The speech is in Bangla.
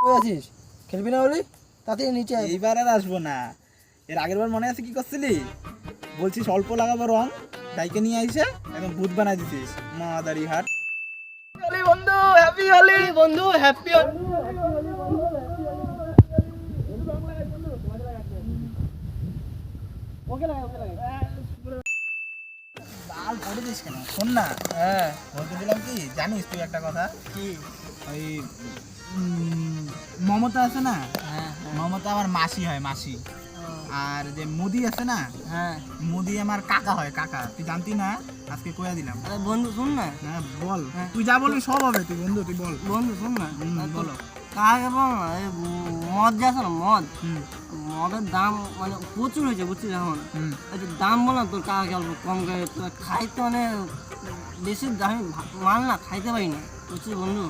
কই আছিস? খেলবি না বলি তাড়াতাড়ি নিচে আয়। এইবার আর আসবো না। এর আগের বার মনে আছে কি করছিলি? বলছিস অল্প লাগাবো রং, ডাইকে নিয়ে আইসে একদম ভূত বানাই দিছিস। মাদারি হাট। বন্ধু হ্যাপি হোলি বন্ধু, হ্যাপি হোলি। লাল করে দিস কেন? শোন না, বলতেছিলাম কি জানিস তুই একটা কথা কি, ওই মমতা আছে না, মমতা আমার মাসি হয়, মাসি। আর যে মোদি আছে না, মোদি আমার কাকা হয়, কাকা। তুই জানতি না? আজকে কইয়া দিলাম। বন্ধু শুন না। হ্যাঁ বল, তুই যা বলবি সব হবে। তুই বন্ধু, তুই বল। বন্ধু শুন না, বলো। কাকে বল না, এই মদ যে আছে না, মদের দাম মানে প্রচুর হয়েছে বুঝছিস এখন। একটু দাম বল না তোর কাকে, অল্প কম করে। তোর খাইতে মানে বেশি দামি মাল না খাইতে পারি না বুঝছিস বন্ধু।